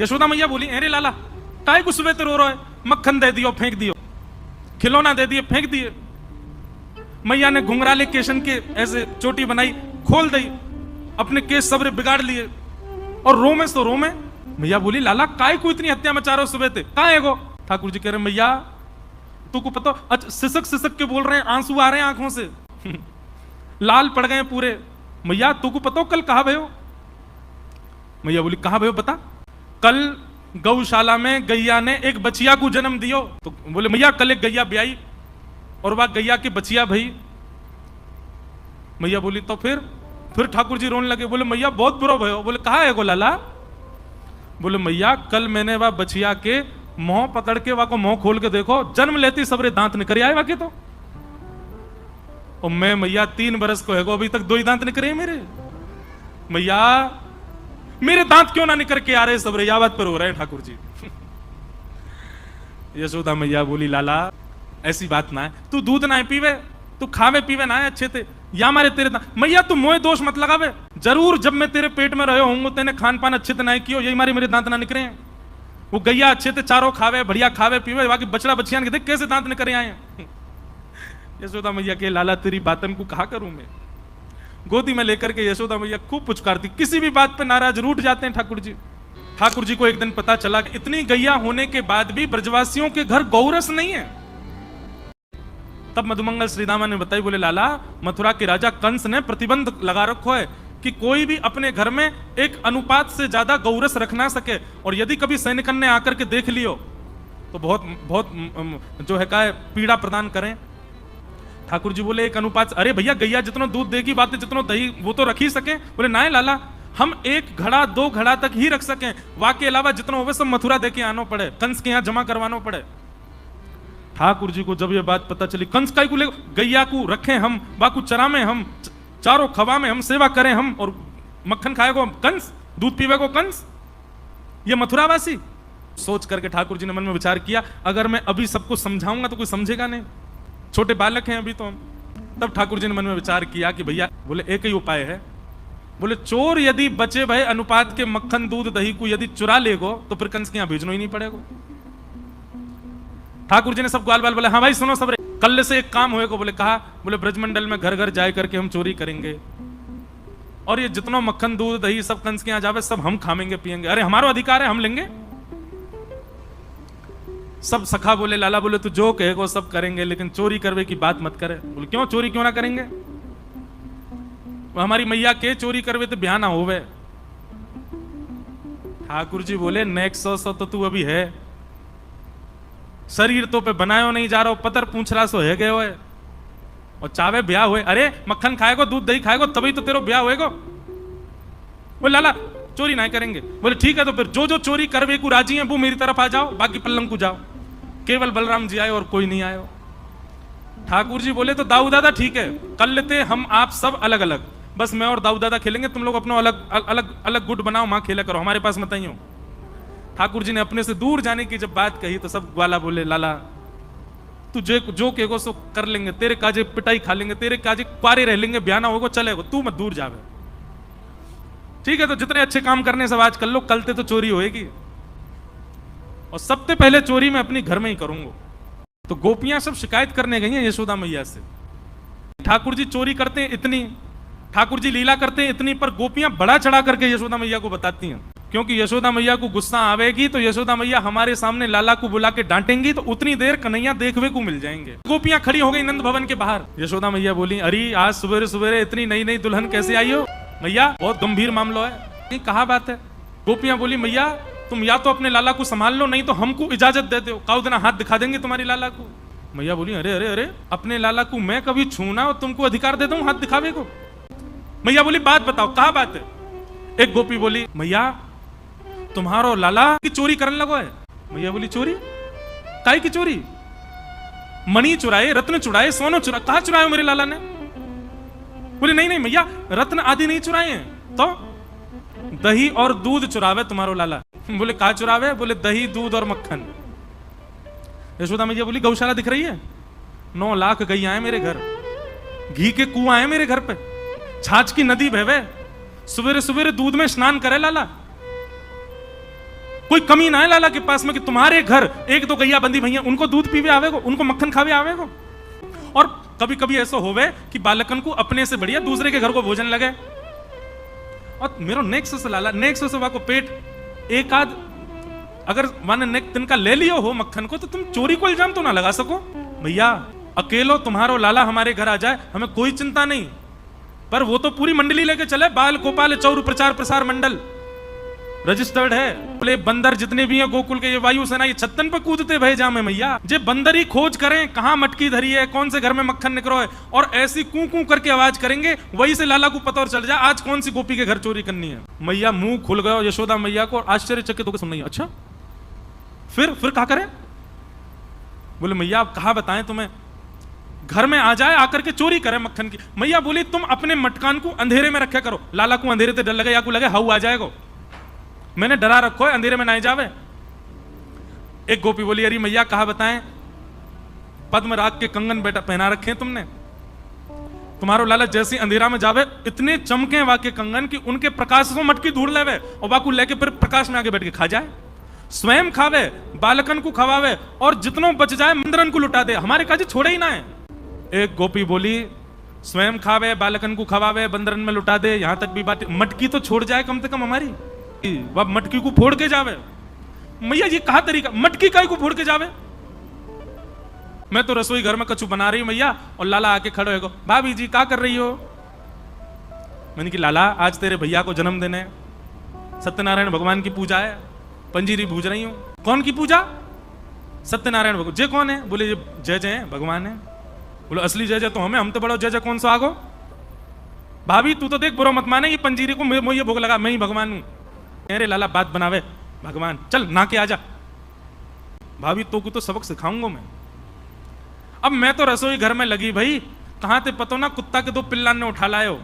यशोदा मैया बोली, अरे लाला काय को सुबह रो रहा है, मक्खन दे दियो फेंक दियो, खिलौना दे दिए फेंक दिए। मैया ने घुंघराले केशन के ऐसे चोटी बनाई, खोल दी, अपने केस सबरे बिगाड़ लिए और रो में तो रो में। मैया बोली, लाला काय को इतनी हत्या मचा रहे हो सुबह थे, कहां है गो? ठाकुर जी कह रहे, मैया तू को पता, अच्छा सिसक सिसक के बोल रहे हैं, आंसू आ रहे हैं आंखों से लाल पड़ गए पूरे। मैया तू को पता कल कहां भयो? मैया बोली, कहां भयो बता? कल गौशाला में गैया ने एक बचिया को जन्म दियो। तो बोले, मैया कल एक गैया ब्याई और वह गैया की बचिया भई। मैया बोली, तो फिर ठाकुर जी रोने लगे, बोले मैया बहुत बुरा भयो। बोले, कहा है गो लाला? बोले, मैया कल मैंने वह बचिया के मुंह पकड़ के वह को मुंह खोल के देखो, जन्म लेती सबरे दांत निकल आए वाके तो। और मैं मैया 3 बरस को है गो, अभी तक 2 ही दांत निकले मेरे। मैया मेरे दांत क्यों ना निकल के आ रहे सबरे, या बात पर हो रहे हैं ठाकुर जी। यशोदा मैया बोली, लाला ऐसी बात ना है, तू दूध ना पीवे, तू खावे पीवे ना है अच्छे थे, या मारे तेरे दांत। मैया तू मोए दोष मत लगावे, जरूर जब मैं तेरे पेट में रहे होंगे तेने खान पान अच्छे से ना कियो, यही मारे मेरे दांत ना निकले हैं। वो गैया अच्छे थे, चारों खावे बढ़िया खावे पीवे, बाकी बछड़ा बछियान के देख कैसे दांत निकले आए हैं। यशोदा मैया के, लाला तेरी बातन को कहा करूं मैं। गोदी में लेकर के यशोदा मैया खूब पुचकारती, किसी भी बात पे नाराज रूठ जाते हैं ठाकुर जी। ठाकुर जी को एक दिन पता चला कि इतनी गैया होने के बाद भी ब्रजवासियों के घर गौरस नहीं है। तब मधुमंगल श्रीदामा ने बताई, बोले लाला मथुरा के राजा कंस ने प्रतिबंध लगा रखो है कि कोई भी अपने घर में एक अनुपात से ज्यादा गौरस रख ना सके, और यदि कभी सैनिकन ने आकर के देख लियो तो बहुत बहुत जो है का पीड़ा प्रदान करें। ठाकुर जी बोले, एक अनुपात, अरे भैया गैया जितना दूध देगी बातें जितना दही वो तो रख ही सके। बोले ना लाला, हम 1 घड़ा 2 घड़ा तक ही रख सकें, वाके अलावा जितना होवे सब मथुरा देके आना पड़े, कंस के यहाँ जमा करवाना पड़े। ठाकुर जी को जब ये बात पता चली, कंस का ले गैया को रखें हम, बाकू चरामे हम, चारों खवा में हम सेवा करें हम, और मक्खन खाएगो कंस, दूध पीवेगो कंस, ये मथुरावासी। सोच करके ठाकुर जी ने मन में विचार किया, अगर मैं अभी सबको समझाऊंगा तो कोई समझेगा नहीं, छोटे बालक हैं अभी तो हम। तब ठाकुर जी ने मन में विचार किया कि भैया, बोले एक ही उपाय है। बोले, चोर यदि बचे भय अनुपात के मक्खन दूध दही को यदि चुरा लेगो तो फिर कंस के यहां भेजना ही नहीं पड़ेगा। ठाकुर जी ने सब ग्वाल बाल बोले, हाँ भाई सुनो सब, कल से एक काम होएगा। बोले, कहा? बोले, ब्रजमंडल में घर घर जाए करके हम चोरी करेंगे, और ये जितना मक्खन दूध दही सब कंस के यहां जावे सब हम खाएंगे पिएंगे। अरे हमारा अधिकार है, हम लेंगे। सब सखा बोले, लाला बोले तू जो कहेगा सब करेंगे, लेकिन चोरी करवे की बात मत करे। बोले, क्यों? चोरी क्यों ना करेंगे? हमारी मैया के चोरी करवे तो ब्याह ना होवे। ठाकुर जी बोले, नेक्स्ट 100 तो तू अभी है, शरीर तो पे बनायो नहीं जा रहा, पतर पूछरा सो है गए हो, और चावे ब्याह हुए। अरे मक्खन खाएगो दूध दही खाएगो तभी तो तेरा ब्याह होएगो। बोले, लाला चोरी नहीं करेंगे। बोले, ठीक है, तो फिर जो जो चोरी करवे को राजी है वो मेरी तरफ आ जाओ, बाकी पल्लंग को जाओ। केवल बलराम जी आए और कोई नहीं आयो। ठाकुर जी बोले, तो दाऊ दादा ठीक है, कर लेते हम आप सब अलग अलग, बस मैं और दाऊ दादा खेलेंगे, तुम लोग अपना अलग अलग अलग गुट बनाओ, मां खेला करो, हमारे पास मत आइयो। ठाकुर जी ने अपने से दूर जाने की जब बात कही तो सब ग्वाला बोले, लाला तू जो कहेगो सो कर लेंगे, तेरे काजे पिटाई खा लेंगे, तेरे काजे क्वारे रह लेंगे, ब्याह ना होगा चलेगा, तू मत दूर जावे। ठीक है, तो जितने अच्छे काम करने सब आज कर लो, कलते तो चोरी होएगी, और सबसे पहले चोरी मैं अपनी घर में ही करूंगा। तो गोपियां सब शिकायत करने गई हैं यशोदा मैया से, ठाकुर जी चोरी करते हैं इतनी, ठाकुर जी लीला करते हैं इतनी, पर गोपियां बड़ा चढ़ा करके यशोदा मैया को बताती हैं, क्योंकि यशोदा मैया को गुस्सा आवेगी तो यशोदा मैया हमारे सामने लाला को बुला के डांटेंगी, तो उतनी देर कन्हैया देखवे को मिल जाएंगे। गोपियां खड़ी हो गई नंद भवन के बाहर। यशोदा मैया बोली, अरे आज सवेरे सवेरे इतनी नई नई दुल्हन कैसे आई हो? मैया बहुत गंभीर मामला है। कहा बात है? गोपियां बोली, मैया तुम या तो अपने लाला को संभाल लो, नहीं तो हमको इजाजत दे दो, काउ दिन हाथ दिखा देंगे तुम्हारी लाला को। मैया बोली, अरे अरे अरे, अपने लाला को मैं कभी छूना और तुमको अधिकार दे दूं हाथ दिखावे को? मैया बोली, बात बताओ कहा बात है? एक गोपी बोली, मैया तुम्हारो लाला की चोरी करने लगो है। मैया बोली, चोरी? काई की चोरी? मणि चुराए, रत्न चुराए, सोनो चुरा, कहा चुराए मेरे लाला ने? बोले, नहीं नहीं मैया, रत्न आदि नहीं चुराए हैं, तो दही और दूध चुरावे तुम्हारो लाला। बोले, कहा चुरावे? बोले, दही दूध और मक्खन। यशोदा मैया बोली, गौशाला दिख रही है? 9 लाख गैया है मेरे घर, घी के कुआं है मेरे घर पे, छाछ की नदी बहवे, सवेरे सवेरे दूध में स्नान करे लाला, कोई कमी ना है लाला के पास में कि तुम्हारे घर एक दो गैया बंदी भैया उनको दूध पीवे आवेगो, उनको मक्खन खावे आवेगो। और कभी कभी ऐसा होवे कि बालकन को अपने से बढ़िया दूसरे के घर को भोजन लगे। और मेरो नेक्स्ट से लाला नेक्स्ट से को पेट एक आध अगर माने नेक तिनका ले लियो हो मक्खन को, तो तुम चोरी को इल्जाम तो ना लगा सको। भैया अकेलो तुम्हारो लाला हमारे घर आ जाए हमें कोई चिंता नहीं, पर वो तो पूरी मंडली लेके चले, बाल गोपाल चौर प्रचार प्रसार मंडल रजिस्टर्ड है। बोले बंदर जितने भी हैं गोकुल के, ये वायुसेना, ये छत्तन पे कूदते भय जामे मैया। जे बंदर ही खोज करें कहां मटकी धरी है, कौन से घर में मक्खन निकलो है, और ऐसी कू कू करके आवाज करेंगे, वही से लाला को पता और चल जाए आज कौन सी गोपी के घर चोरी करनी है। मैया मुंह खुल गया यशोदा मैया को, आश्चर्यचकित होकर सुन रही है। अच्छा फिर क्या करें? बोले मैया आप कहा बताएं तुम्हें, घर में आ जाए आकर के चोरी करे मक्खन की। मैया बोली तुम अपने मटकान को अंधेरे में रखे करो, लाला को अंधेरे से डर लगे या को लगे हाउ आ जाएगा, मैंने डरा रखो है अंधेरे में ना जावे। एक गोपी बोली अरे मैया कहा बताएं, पद्मराग के कंगन बेटा पहना रखे तुमने, तुम्हारो लाला जैसे अंधेरा में जावे इतने चमके वाके कंगन कि उनके प्रकाश से मटकी ढूंढ लेवे और बाकू लेके फिर प्रकाश में आगे बैठ के खा जाए, स्वयं खावे बालकन को खवावे और जितनों बच जाए मंदरन को लुटा दे, हमारे काजी छोड़े ही ना है। एक गोपी बोली स्वयं खावे बालकन को खवावे बंदरन में लुटा दे, यहां तक भी बात, मटकी तो छोड़ जाए कम से कम हमारी, वह मटकी को फोड़ के जावे। मैया ये कहा तरीका, मटकी काय को फोड़ के जावे? मैं तो रसोई घर में कछु बना रही मैया, और लाला आके खड़े हो, भाभी जी क्या कर रही हो? मैंने कि लाला आज तेरे भैया को जन्मदिन है, सत्यनारायण भगवान की पूजा है, पंजीरी भूज रही हूं। कौन की पूजा? सत्यनारायण भगवान। जय कौन है? बोले ये जय जय है भगवान है। बोले असली जय जय तो हम तो बड़ो जय जय कौन सा आगो? भाभी तू तो देख बुरा मत माने, ये पंजीरी को मुझे भोग लगा, मैं ही भगवान हूं। अरे लाला बात बनावे भगवान, चल ना के आजा। भाभी तो को तो सबक सिखाऊंगा मैं। अब मैं तो रसोई घर में लगी भाई, कहां थे पतो ना कुत्ता के दो पिल्ला ने उठा लायो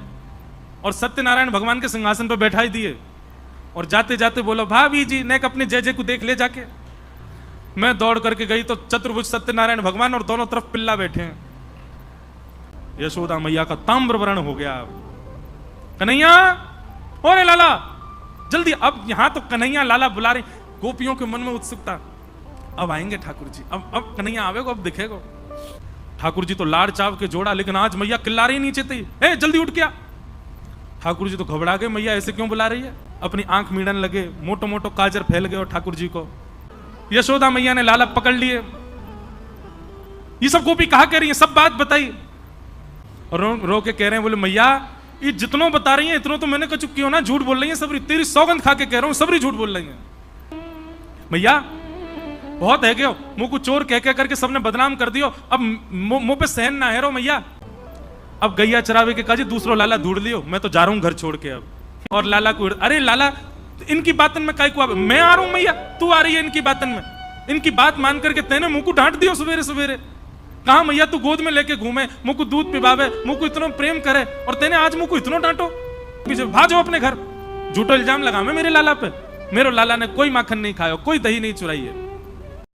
और सत्यनारायण भगवान के सिंहासन पर बैठा ही दिए, और जाते जाते बोलो भाभी जी ने अपने जय जय को देख ले जाके। मैं दौड़ करके गई तो चतुर्भुज सत्यनारायण भगवान और दोनों तरफ पिल्ला बैठे हैं। यशोदा मैया का ताम्रवर्ण हो गया। कन्हैया ओरे लाला जल्दी, अब यहां तो कन्हैया लाला बुला रहे। गोपियों के मन में उत्सुकता, अब आएंगे ठाकुर जी, अब कन्हैया आवेगो, अब दिखेगो। ठाकुर जी तो लाड़ चाव के जोड़ा, लेकिन आज मैया किल्ला रही नीचे थी, ए जल्दी उठ गया। ठाकुर जी तो घबरा गए, मैया ऐसे क्यों बुला रही है? अपनी आंख मीड़न लगे, मोटो मोटो काजर फैल गए और ठाकुर जी को। यशोदा मैया ने लाला पकड़ लिए, ये सब गोपी कहा कह रही है, सब बात बताई। और रो के कह रहे हैं, बोले मैया ये जितनों बता रही है इतनों तो मैंने कछु क्यों ना, झूठ बोल रही है सबरी, तेरी सौगंध खा के कह रहा हूं सबरी झूठ बोल रही है। मैया बहुत है क्यों, मुंह को चोर कह करके सबने बदनाम कर दियो, अब मुंह पे सहन ना है रो मैया। अब गैया चरावे के काजी दूसरो लाला ढूंढ लियो, मैं तो जा रहा हूं घर छोड़ के अब। और लाला को, अरे लाला इनकी बातन में काय को, मैं आ रहा हूं मैया, तू आ रही है इनकी बातन में, इनकी बात मान करके तेने मुंह को डांट दियो सवेरे सवेरे। कहा मैया तू गोद में लेके घूमे, मुंह को दूध पिबावे, मुंह को इतना प्रेम करे, और तेने आज मुंह को इतना डांटो, भाजो अपने घर। झूठो इल्जाम लगा मैं मेरे लाला पे, मेरे लाला ने कोई माखन नहीं खाया, कोई दही नहीं चुराई है।